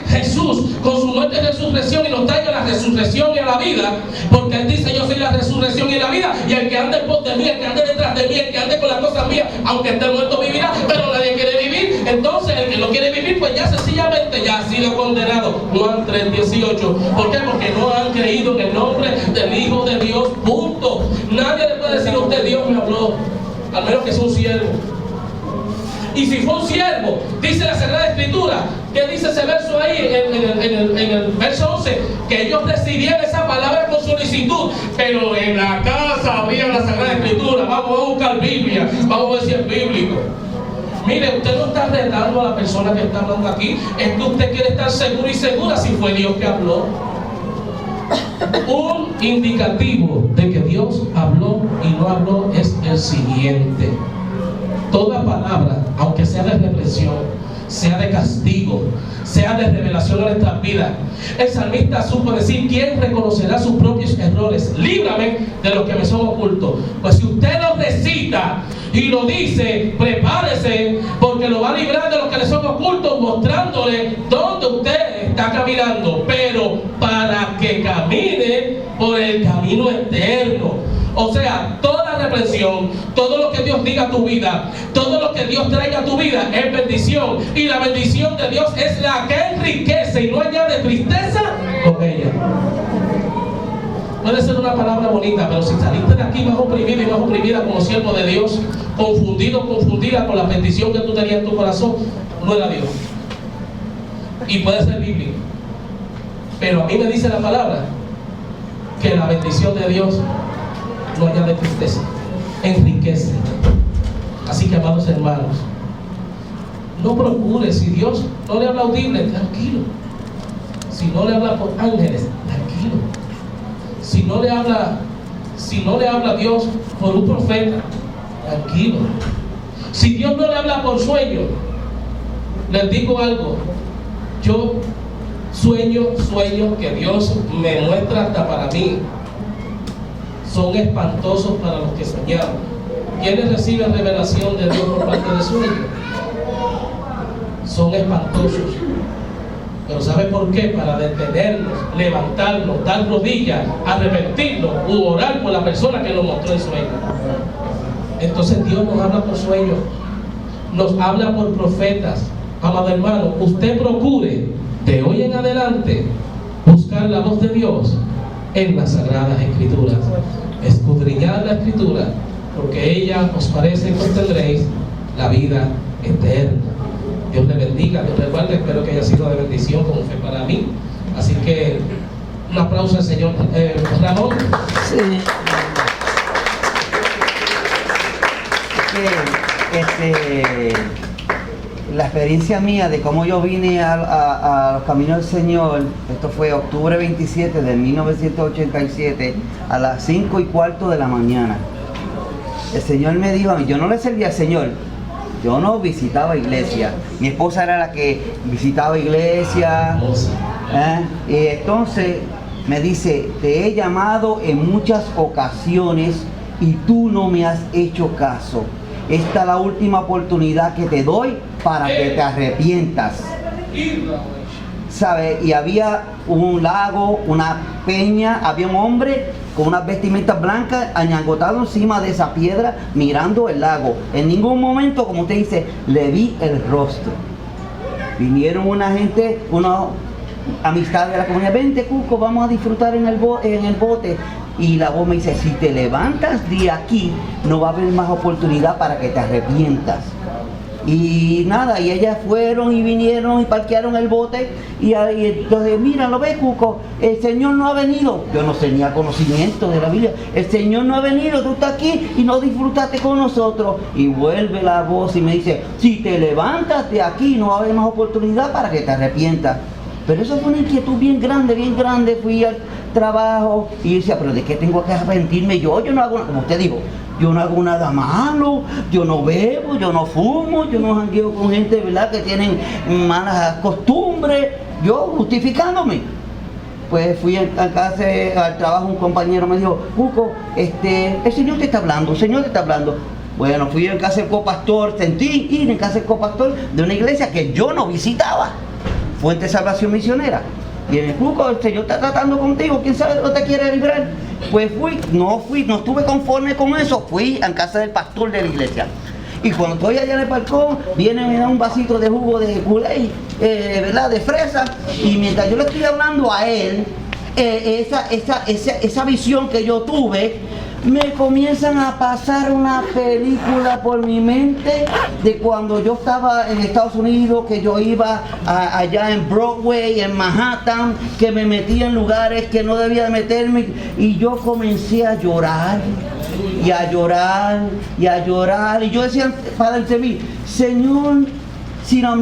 Jesús con su muerte y resurrección y nos traiga la resurrección y a la vida, porque Él dice: yo soy la resurrección y la vida, y el que ande en pos de mí, el que ande detrás de mí, el que ande con las cosas mías, aunque esté muerto vivirá. Pero nadie quiere vivir. Entonces el que no quiere vivir, pues ya sencillamente ya ha sido condenado. Juan 3:18. ¿Por qué? Porque no han creído en el nombre del Hijo de Dios. Punto. Nadie le puede decir a usted: Dios me habló, al menos que sea un siervo. Y si fue un siervo, dice la Sagrada Escritura, ¿qué dice ese verso ahí en el verso 11? Que ellos recibían esa palabra con solicitud, pero en la casa había la Sagrada Escritura. Vamos a buscar Biblia, vamos a ver si es bíblico. Mire, usted no está retando a la persona que está hablando aquí, es que usted quiere estar seguro y segura si fue Dios que habló. Un indicativo de que Dios habló y no habló es el siguiente: toda palabra, aunque sea de represión, sea de castigo, sea de revelación a nuestras vidas. El salmista supo decir: ¿quién reconocerá sus propios errores? Líbrame de los que me son ocultos. Pues si usted lo recita y lo dice, prepárese, porque lo va a librar de los que le son ocultos, mostrándole dónde usted está caminando, pero para que camine por el camino eterno. O sea, toda reprensión, todo lo que Dios diga a tu vida, todo lo que Dios traiga a tu vida es bendición. Y la bendición de Dios es la que enriquece y no añade tristeza con ella. Puede ser una palabra bonita, pero si saliste de aquí más oprimido y más oprimida como siervo de Dios, confundido, confundida con la bendición que tú tenías en tu corazón, no era Dios. Y puede ser bíblico. Pero a mí me dice la palabra que la bendición de Dios no añade tristeza, enriquece. Así que, amados hermanos, no procure, si Dios no le habla audible, tranquilo. Si no le habla por ángeles, tranquilo. Si no le habla Dios por un profeta, tranquilo. Si Dios no le habla por sueño, les digo algo: yo sueños que Dios me muestra hasta para mí son espantosos para los que soñamos. ¿Quiénes reciben revelación de Dios por parte de sueños? Son espantosos. Pero ¿sabe por qué? Para detenernos, levantarnos, dar rodillas, arrepentirnos u orar por la persona que nos mostró el sueño. Entonces Dios nos habla por sueños, nos habla por profetas. Amado hermano, usted procure de hoy en adelante buscar la voz de Dios en las Sagradas Escrituras. Escudriñad la Escritura, porque ella os parece que tendréis la vida eterna. Dios le bendiga, Dios le guarde. Espero que haya sido de bendición como fue para mí. Así que un aplauso al señor Ramón. Sí. La experiencia mía de cómo yo vine a los caminos del Señor, esto fue octubre 27 de 1987 a las 5:15 de la mañana. El Señor me dijo a mí, yo no le servía al Señor, yo no visitaba iglesia, mi esposa era la que visitaba iglesia, y entonces me dice: te he llamado en muchas ocasiones y tú no me has hecho caso. Esta es la última oportunidad que te doy para que te arrepientas. ¿Sabe? Y había un lago, una peña, había un hombre con unas vestimentas blancas añangotado encima de esa piedra mirando el lago. En ningún momento, como usted dice, le vi el rostro. Vinieron una gente, una amistad de la comunidad: vente, Cuco, vamos a disfrutar en el bote. Y la voz me dice: si te levantas de aquí, no va a haber más oportunidad para que te arrepientas. Y nada, y ellas fueron y vinieron y parquearon el bote y entonces, mira, ¿lo ves, Cuco? El Señor no ha venido. Yo no tenía conocimiento de la Biblia. El Señor no ha venido, tú estás aquí y no disfrutaste con nosotros. Y vuelve la voz y me dice, si te levantas de aquí no va a haber más oportunidad para que te arrepientas. Pero eso fue una inquietud bien grande. Fui al trabajo y decía, pero ¿de qué tengo que arrepentirme yo? Yo no hago, como usted dijo, yo no hago nada malo, yo no bebo, yo no fumo, yo no jangueo con gente, ¿verdad?, que tienen malas costumbres, yo justificándome. Pues fui a casa, al trabajo, un compañero me dijo, Cuco, el Señor te está hablando, el Señor te está hablando. Bueno, fui a casa del copastor, sentí ir en casa del copastor de una iglesia que yo no visitaba, Fuente de Salvación Misionera. Y en el Cuco, el Señor está tratando contigo, quién sabe no te quiere librar. Pues no estuve conforme con eso, fui a casa del pastor de la iglesia. Y cuando estoy allá en el balcón, viene y me da un vasito de jugo de Kool-Aid, ¿verdad?, de fresa. Y mientras yo le estoy hablando a él, esa visión que yo tuve, me comienzan a pasar una película por mi mente de cuando yo estaba en Estados Unidos, que yo iba allá en Broadway, en Manhattan, que me metía en lugares que no debía de meterme, y yo comencé a llorar y a llorar y a llorar, y yo decía para el mí, Señor, si la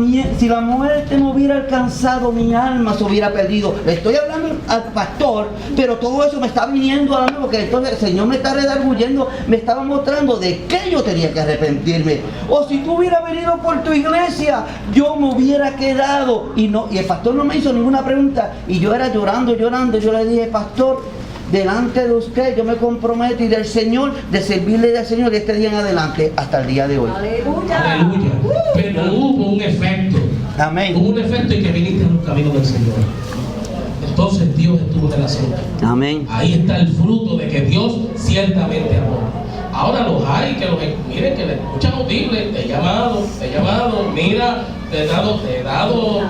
muerte no hubiera alcanzado, mi alma se hubiera perdido. Le estoy hablando al pastor, pero todo eso me está viniendo a la mente, porque entonces el Señor me está redarguyendo, me estaba mostrando de qué yo tenía que arrepentirme. O si tú hubieras venido por tu iglesia, yo me hubiera quedado. Y el pastor no me hizo ninguna pregunta, y yo era llorando. Yo le dije, pastor, delante de usted yo me comprometo y del Señor, de servirle al Señor de este día en adelante hasta el día de hoy. Aleluya. Pero hubo un efecto. Amén. Hubo un efecto en que viniste en los caminos del Señor. Entonces Dios estuvo en el asunto. Amén. He está el fruto de que Dios ciertamente amó. Ahora los hay que miren, que le escuchan audible, te he llamado, mira, te he dado,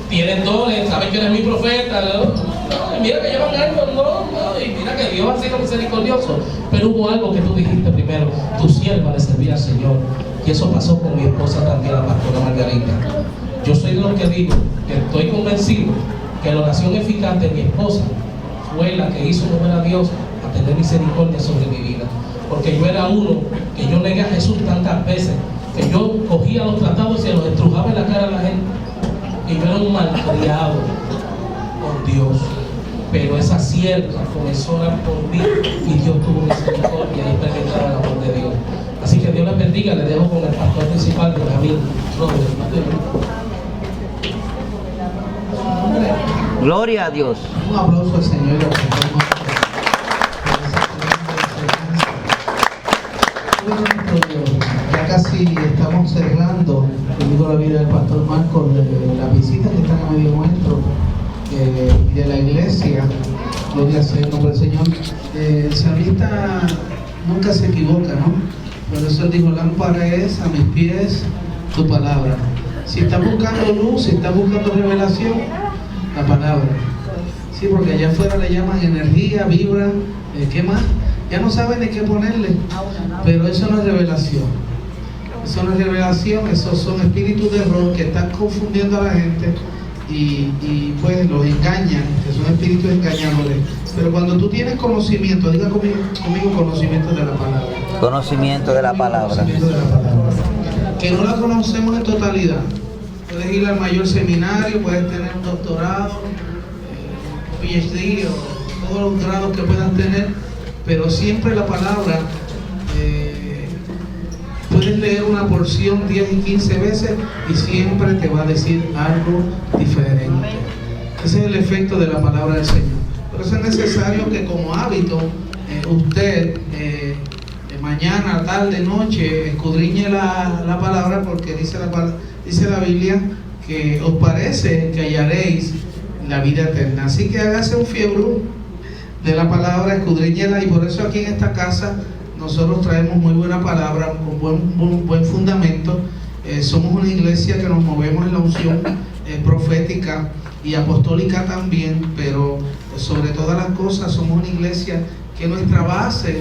tienen dones, sabes que eres mi profeta, ¿no? Mira que llevan años, no, y mira que Dios ha sido misericordioso. Pero hubo algo que tú dijiste primero, tu sierva le servía al Señor. Y eso pasó con mi esposa también, la pastora Margarita. Yo soy de los que digo, que estoy convencido que la oración eficaz de mi esposa fue la que hizo mover a Dios a tener misericordia sobre mi vida. Porque yo era uno que yo negué a Jesús tantas veces, que yo cogía los tratados y se los estrujaba en la cara a la gente. Y yo era un malcriado con Dios. Pero esa sierva comenzó a orar por mí y Dios tuvo misericordia y experimentaba el amor de Dios. Así que Dios les bendiga, les dejo con el pastor principal de David Robert. Gloria a Dios. Un aplauso al Señor. Ya casi estamos cerrando, digo, la vida del pastor Marco, de la visita que están a medio nuestro, de la iglesia. Gloria sea el nombre del Señor. El salmista nunca se equivoca, ¿no? Por eso él dijo, lámpara es a mis pies tu palabra. Si estás buscando luz, si estás buscando revelación, la palabra. Sí, porque allá afuera le llaman energía, vibra, ¿qué más? Ya no saben de qué ponerle, pero eso no es revelación. Eso no es revelación, esos son espíritus de error que están confundiendo a la gente y pues los engañan, que son espíritus engañadores. Pero cuando tú tienes conocimiento, diga conmigo conocimiento de la palabra. Conocimiento de la palabra. Conocimiento de la palabra. Que no la conocemos en totalidad. Puedes ir al mayor seminario, puedes tener un doctorado, PhD o todos los grados que puedan tener, pero siempre la palabra puedes leer una porción 10 y 15 veces y siempre te va a decir algo diferente. Ese es el efecto de la palabra del Señor. Por eso es necesario que como hábito usted mañana, tarde, noche escudriñe la palabra, porque dice la Biblia que os parece que hallaréis la vida eterna. Así que hágase un fiebre de la palabra, escudriñela, y por eso aquí en esta casa nosotros traemos muy buena palabra, con buen fundamento. Somos una iglesia que nos movemos en la unción profética y apostólica también, pero sobre todas las cosas somos una iglesia que nuestra base